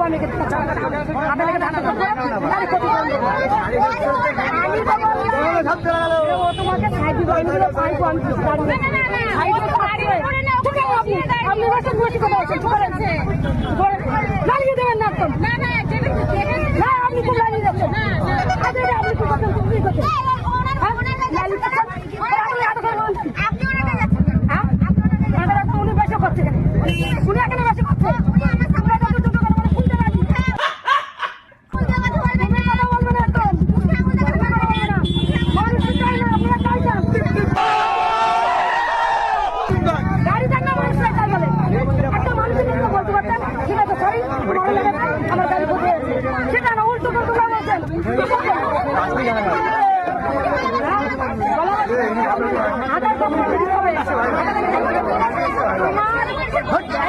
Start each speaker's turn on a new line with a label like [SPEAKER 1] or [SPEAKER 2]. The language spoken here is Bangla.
[SPEAKER 1] দেবো আমি তোমাকে সাইডি বাহিনীগুলো পাইবো আমি কিছু জানি আপনি দাঁড়িয়ে দেবেন না একদম না আপনি খুব দাঁড়িয়ে যাচ্ছেন আপনি কি করছেন তুমি কি করছেন উনি বেশি করছে উনি এখানে বেশি করছে সেটা না উল্টো করতে বলছেন